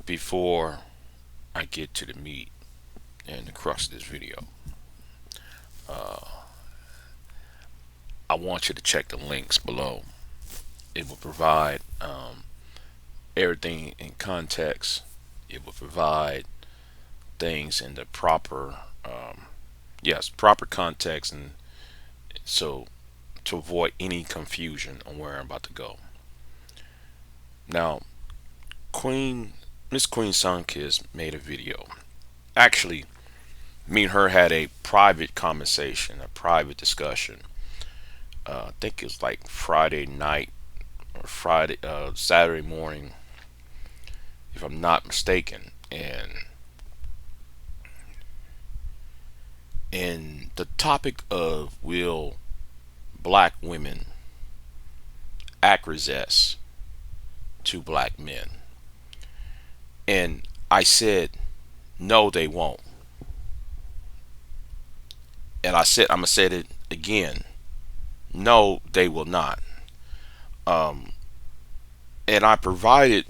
Before I get to the meat and the crux of this video, I want you to check the links below. It will provide everything in context. It will provide things in the proper, yes, proper context, and so to avoid any confusion on where I'm about to go. Now, Queen Miss Queen Sunkissed made a video. Actually, me and her had a private conversation, a private discussion. I think it's like Friday night or Saturday morning, if I'm not mistaken. And the topic of will black women acquiesce to black men, and I said no, they won't. And I said I'm gonna say it again. No, they will not. Um, and I provided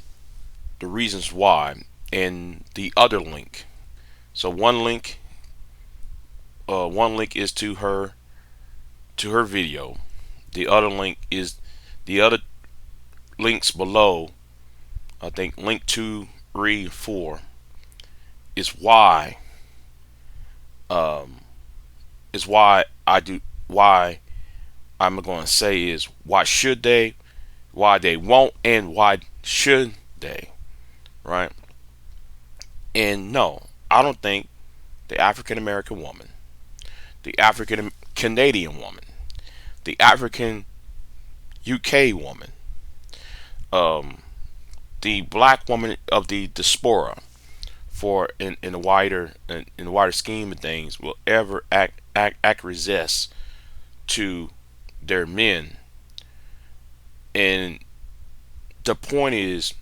the reasons why in the other link. So one link is to her video. The other link is the other links below. I think link 2, 3, 4 is why um is why I do why I'm going to say is why should they, why they won't, and why should they, right? And no, I don't think the African American woman, the African Canadian woman, the African UK woman, um, the black woman of the diaspora, for in the wider scheme of things, will ever acquiesce to their men. And the point is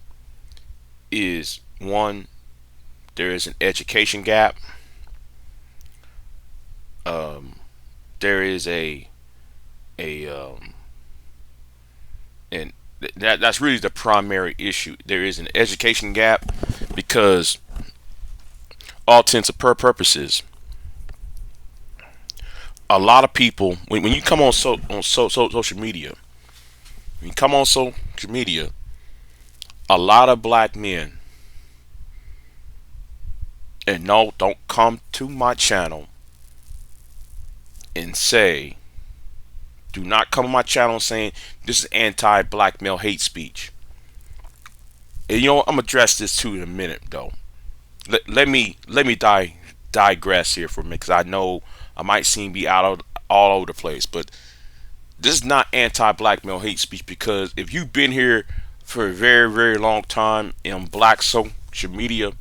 one, there is an education gap. There is a and that's really the primary issue. There is an education gap because all intents and purposes, a lot of people when you come on social media, when you come on social media, a lot of black men, and no, don't come to my channel and say, do not come on my channel saying this is anti-black male hate speech. And you know what, I'm gonna address this too in a minute though. Let me digress here for a minute, because I know I might seem to be all over the place, but this is not anti-black male hate speech, because if you've been here for a very, very long time in black social media,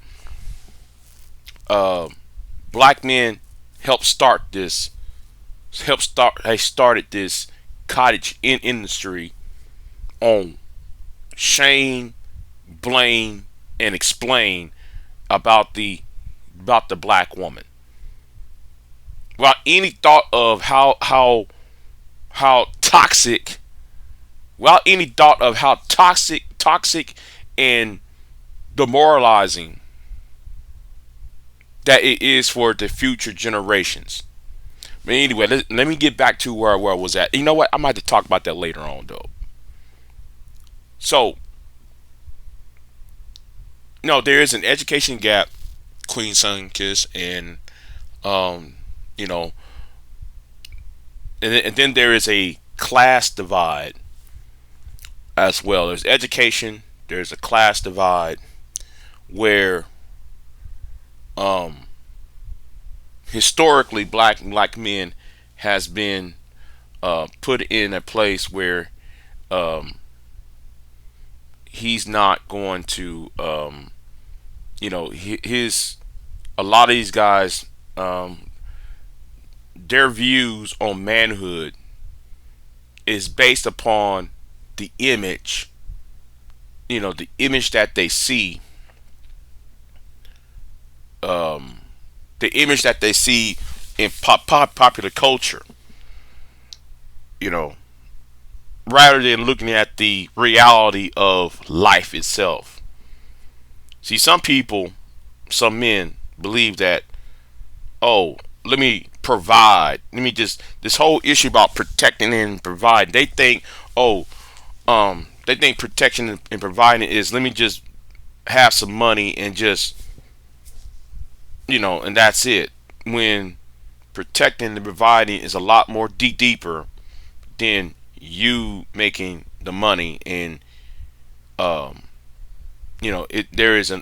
uh, black men helped start this. They started this cottage industry on shame, blame, and explain about the black woman, without any thought of how toxic, without any thought of how toxic and demoralizing that it is for the future generations. But anyway, let me get back to where I was at. You know what? I might have to talk about that later on, though. So, no, there is an education gap, Queen Sunkissed, and you know, and then there is a class divide as well. There's education. There's a class divide where um historically black men has been put in a place where um, he's not going to his a lot of these guys, their views on manhood is based upon the image, the image that they see, um, the image that they see in popular culture, you know, rather than looking at the reality of life itself. See, some people, some men believe that, oh, let me provide. Let me just, this whole issue about protecting and providing. They think, oh, they think protection and providing is, let me just have some money and just, and that's it. When protecting and providing is a lot more deeper than you making the money. And um there is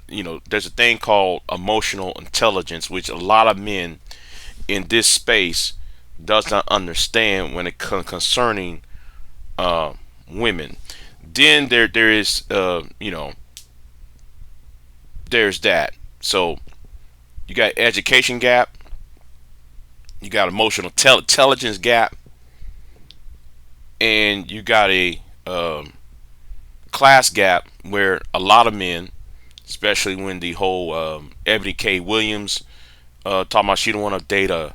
there's a thing called emotional intelligence, which a lot of men in this space does not understand when it concerning uh, women. Then there is there's that. So you got education gap, you got emotional intelligence gap, and you got a class gap where a lot of men, especially when the whole Ebony K. Williams talking about she don't want to date a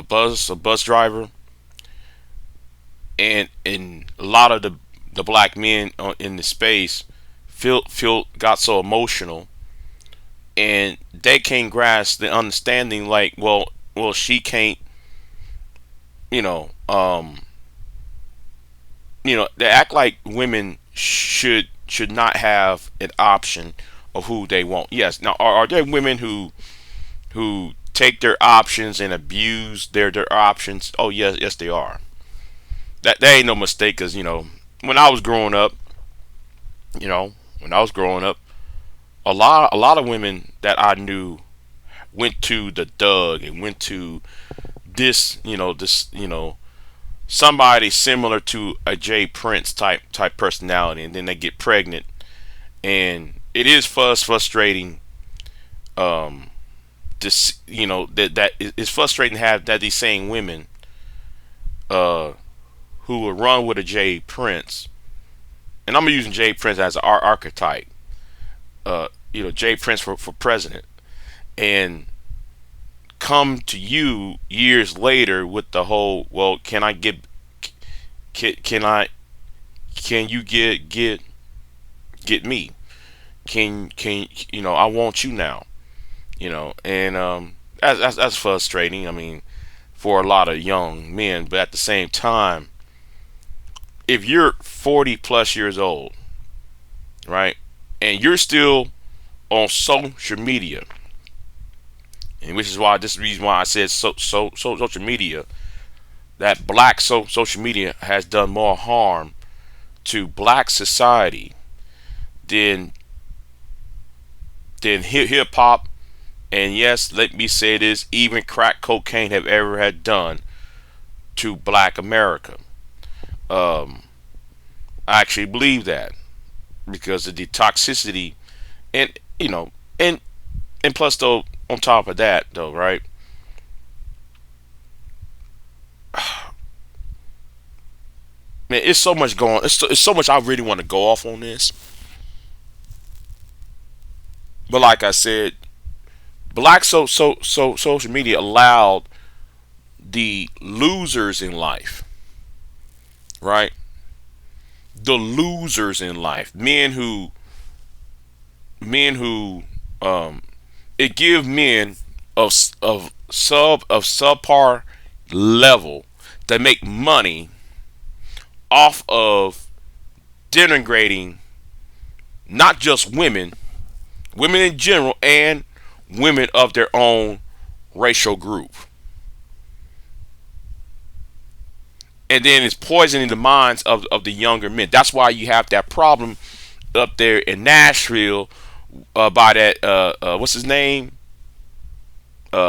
bus driver, and a lot of the black men in the space feel got so emotional, and they can't grasp the understanding, like, well she can't, you know um they act like women should not have an option of who they want. Yes, now are there women who take their options and abuse their options? Oh yes, yes they are. That ain't no mistake, because when I was growing up, you know when I was growing up, a lot of women that I knew went to the Doug and went to this somebody similar to a Jay Prince type personality, and then they get pregnant, and it is frustrating. Um, this that it's frustrating to have that these same women uh who will run with a Jay Prince, and I'm using Jay Prince as an archetype. Jay Prince for president, and come to you years later with the whole, well, can you get me? Can I want you now? And that's frustrating. I mean, for a lot of young men, but at the same time, if you're 40 plus years old, right, and you're still on social media, and which is why this is the reason why I said social media, that black social media has done more harm to black society than hip hop, and yes, let me say this, even crack cocaine have ever had done to black America. Um, I actually believe that, because of the toxicity, and and plus, though, on top of that, though, right? Man, it's so much going. It's so much I really want to go off on this, but like I said, black social media allowed the losers in life, right? The losers in life, men who it give men of subpar level that make money off of denigrating not just women in general, and women of their own racial group. And then it's poisoning the minds of the younger men. That's why you have that problem up there in Nashville, by that what's his name,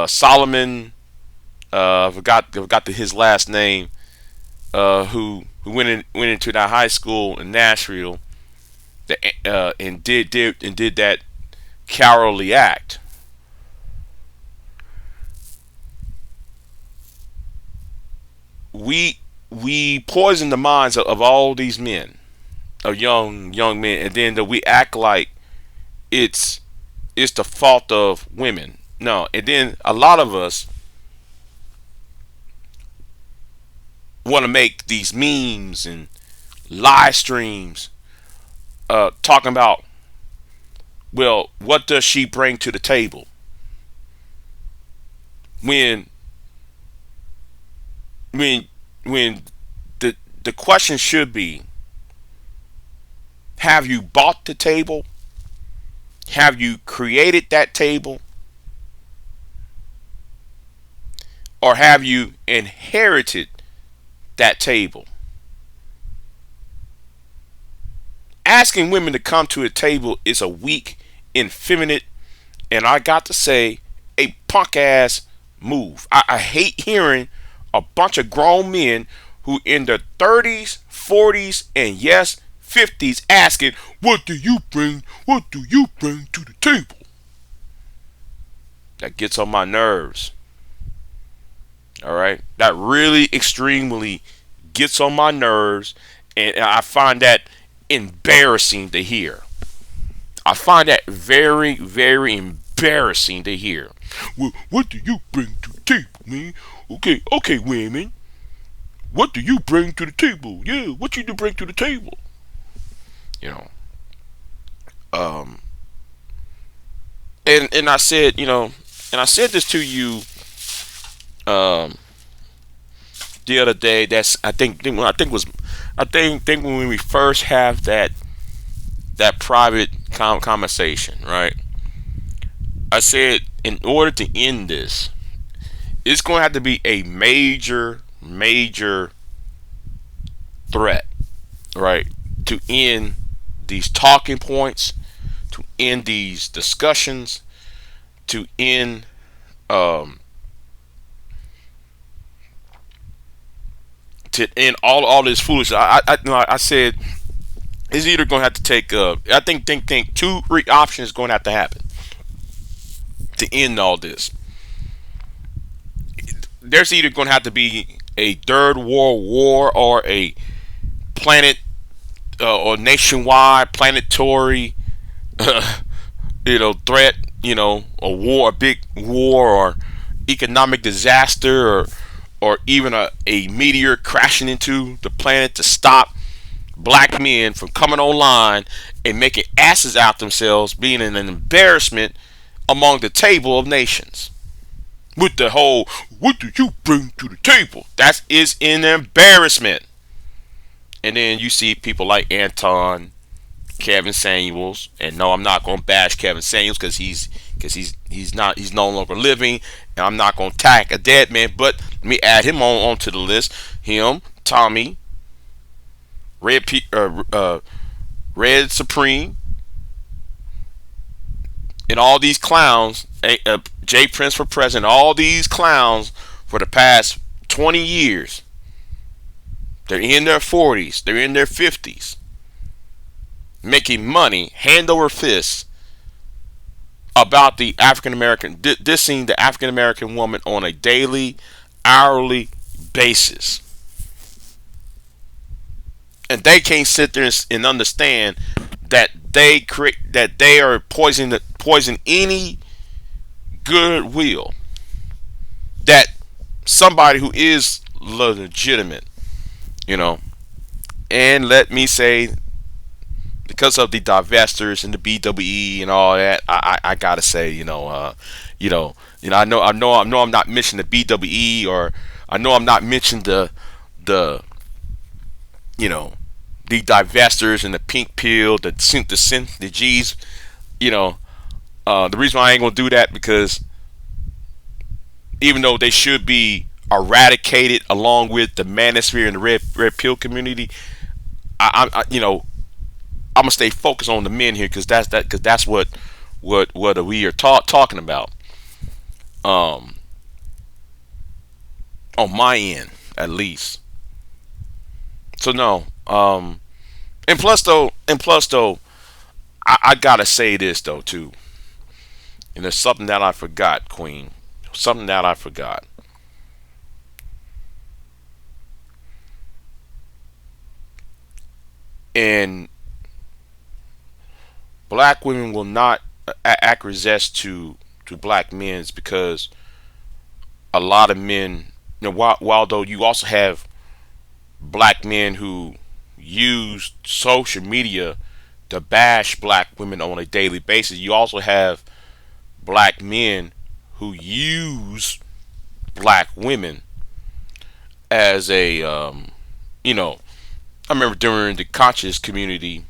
Solomon, forgot his last name, who went into that high school in Nashville, and did that cowardly act. We poison the minds of all these men, of young men, and then that we act like it's the fault of women. No, and then a lot of us want to make these memes and live streams, talking about Well, what does she bring to the table? When when when the question should be, have you bought the table? Have you created that table? Or have you inherited that table? Asking women to come to a table is a weak, effeminate, and I got to say, a punk ass move. I hate hearing a bunch of grown men who in their 30s, 40s, and yes, 50s asking, what do you bring? What do you bring to the table? That gets on my nerves. All right. That really extremely gets on my nerves. And I find that embarrassing to hear. I find that very, very embarrassing to hear. Well, what do you bring to the table, man? Okay, women. What do you bring to the table? Yeah, what you do bring to the table? You know. Um. And I said, and I said this to you. Um. The other day. I think when we first have that private conversation, right? I said, in order to end this, it's going to have to be a major, major threat, right? To end these talking points, to end these discussions, to end um, all this foolishness. I said it's either going to have to take. I think two options going to have to happen to end all this. There's either going to have to be a third world war or a planet or nationwide planetary threat, a war, a big war, or economic disaster, or even a meteor crashing into the planet to stop black men from coming online and making asses out themselves, being an embarrassment among the table of nations. With the whole, what do you bring to the table? That is an embarrassment. And then you see people like Anton, Kevin Samuels, and no, I'm not going to bash Kevin Samuels because he's no longer living, and I'm not going to attack a dead man. But let me add him onto the list. Him, Tommy, Red Supreme, and all these clowns. Jay Prince for president. All these clowns for the past 20 years. They're in their 40s. They're in their 50s. Making money hand over fist about the African American, dissing the African American woman on a daily, hourly basis. And they can't sit there and understand that they are poison any goodwill that somebody who is legitimate, and let me say, because of the divestors and the BWE and all that, I gotta say, I know I'm not mentioning the BWE, or I know I'm not mentioning the the divestors and the pink pill, the G's, the reason why I ain't gonna do that, because even though they should be eradicated along with the manosphere and the red pill community, I'm gonna stay focused on the men here, because that's what we are talking about. On my end, at least. So no. And plus though, I gotta say this though too. And there's something that I forgot, Queen. Something that I forgot. And black women will not acquiesce to black men's, because a lot of men, while though you also have black men who use social media to bash black women on a daily basis. You also have black men who use black women as a you know, I remember during the conscious community,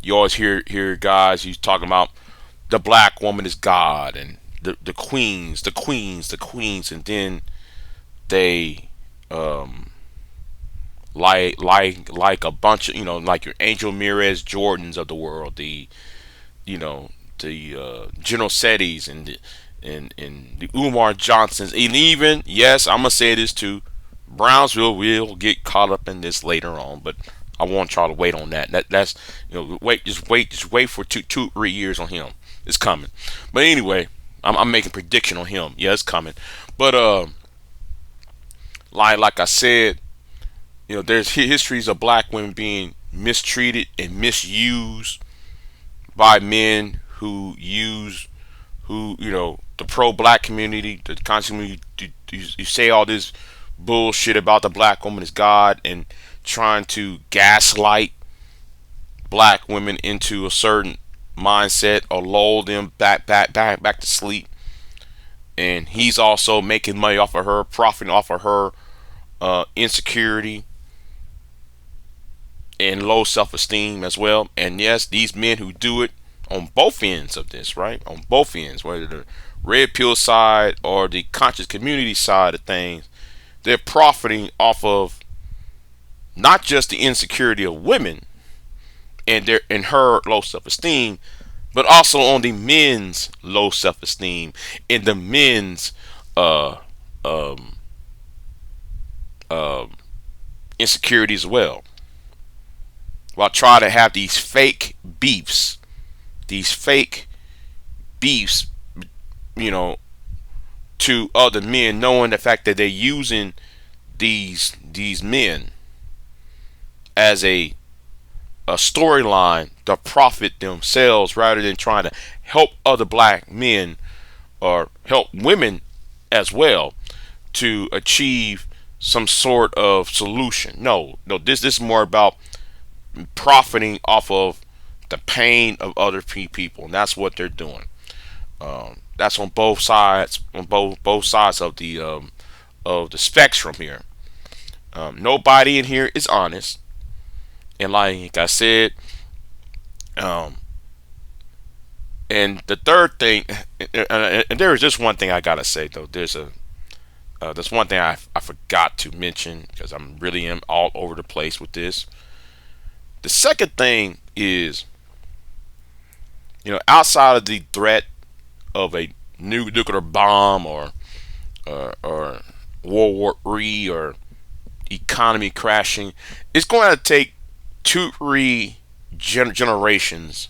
you always hear guys who's talking about the black woman is God, and the queens, and then they like a bunch of, like your Angel Mirez Jordans of the world, the General Setties, and the Umar Johnsons, and even, yes, I'm gonna say this too, Brownsville will get caught up in this later on, but I want y'all to wait on that. That's just wait for 2 3 years on him. It's coming. But anyway, I'm making prediction on him. Yeah, it's coming. But like I said, there's histories of black women being mistreated and misused by men who the pro-black community, the conscious community. You say all this bullshit about the black woman is God, and trying to gaslight black women into a certain mindset or lull them back to sleep. And he's also making money off of her, profiting off of her insecurity and low self-esteem as well. And yes, these men who do it on both ends of this, right? On both ends, whether the red pill side or the conscious community side of things, they're profiting off of not just the insecurity of women and her low self-esteem, but also on the men's low self-esteem and the men's uh, um, uh, insecurities as well. While trying to have these fake beefs, you know, to other men, knowing the fact that they're using these men as a storyline to profit themselves, rather than trying to help other black men or help women as well to achieve some sort of solution. No, this is more about profiting off of the pain of other people, and that's what they're doing. That's on both sides, both sides of the spectrum here. Nobody in here is honest, and like I said, and the third thing, and there is just one thing I gotta say though. There's one thing I forgot to mention, because I'm really am all over the place with this. The second thing is, outside of the threat of a new nuclear bomb or World War III or economy crashing, it's going to take 2 3 generations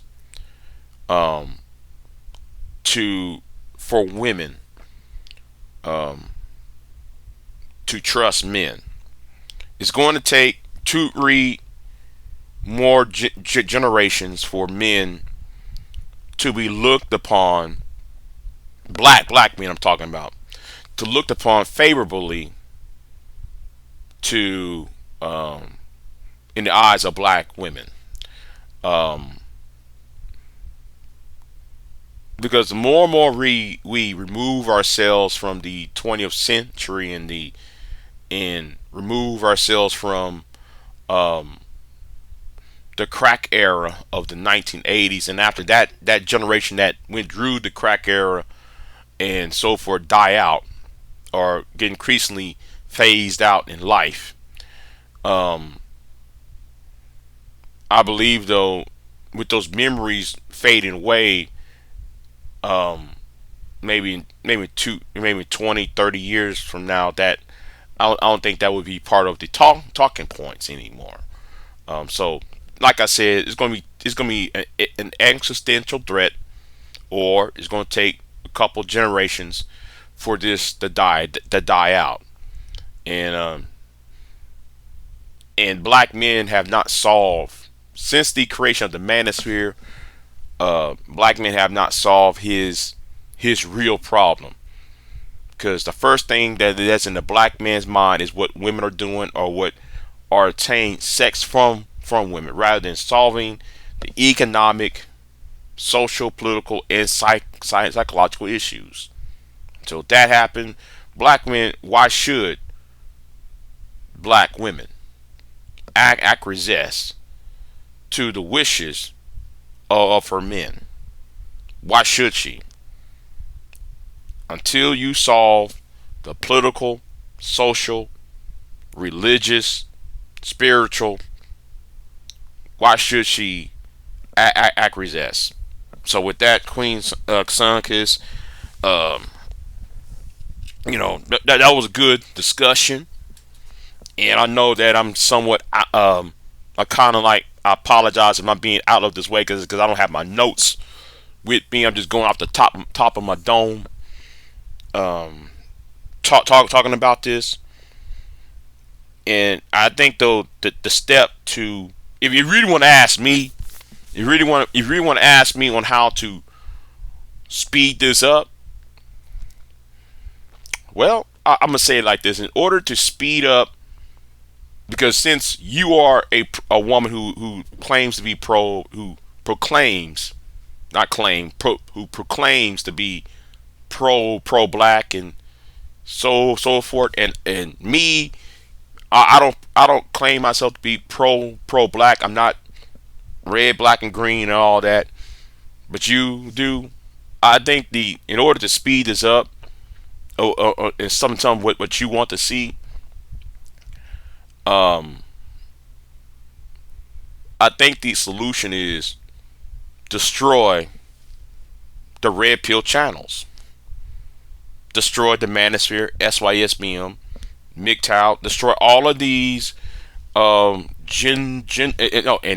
for women to trust men. It's going to take 2 3 more generations for men to be looked upon, black men I'm talking about, to looked upon favorably to in the eyes of black women, because the more and more we remove ourselves from the 20th century and remove ourselves from the crack era of the 1980s, and after that generation that went through the crack era and so forth die out or get increasingly phased out in life. I believe though, with those memories fading away, maybe 20 30 years from now, that I don't think that would be part of the talking points anymore. So like I said, it's gonna be an existential threat, or it's gonna take a couple generations for this to die out. And black men have not solved, since the creation of the manosphere. Black men have not solved his real problem, because the first thing that's in the black man's mind is what women are doing, or what are obtained sex from women, rather than solving the economic, social, political, and psychological issues. Until that happened, black men, why should black women acquiesce to the wishes of her men? Why should she? Until you solve the political, social, religious, spiritual, why should she acquiesce? So with that, Queen Sunkist, um, that was a good discussion, and I know that I'm somewhat, I kind of like, I apologize if I'm being out of this way because I don't have my notes with me. I'm just going off the top of my dome, talking about this. And I think though the step to, if you really want to ask me, if you really want to ask me on how to speed this up, well, I'm gonna say it like this: in order to speed up, because since you are a woman who claims to be who proclaims, not claim, who proclaims to be pro black and so forth, and me, I don't claim myself to be pro black. I'm not red, black, and green and all that, but you do. I think in order to speed this up, and some what you want to see, um, I think the solution is destroy the red pill channels, destroy the Manosphere, SYSBM, MGTOW, destroy all of these. And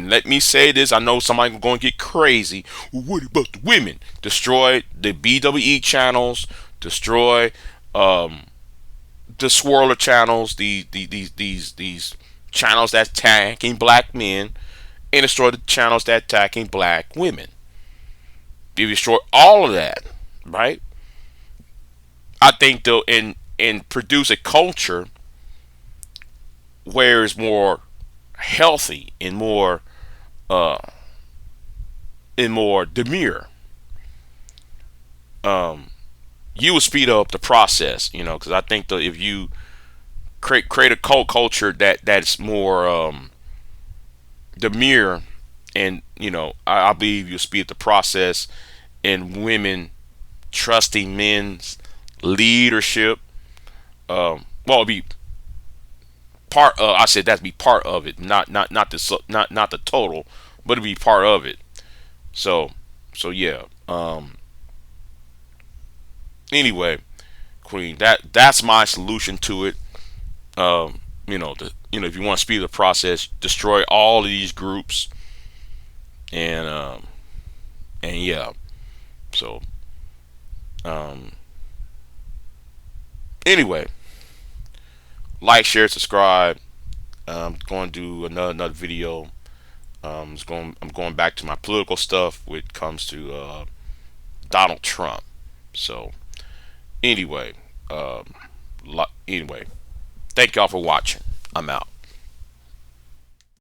let me say this: I know somebody's going to get crazy. Well, what about the women? Destroy the BWE channels, destroy the swirler channels, these channels that attacking black men, and destroy the channels that attacking black women. If you destroy all of that, right? I think though, and produce a culture where it's more healthy uh and more demure. You will speed up the process, because I think that if you create a culture that's more demure, and I believe you'll speed up the process, and women trusting men's leadership. Well, it'd be part of, I said that'd be part of it, not the total, but it'd be part of it. So yeah. Anyway, Queen, that's my solution to it. If you want to speed the process, destroy all of these groups, and yeah. So anyway, like, share, subscribe. I'm going to do another video. I'm going back to my political stuff when it comes to Donald Trump. So anyway, anyway, thank y'all for watching. I'm out.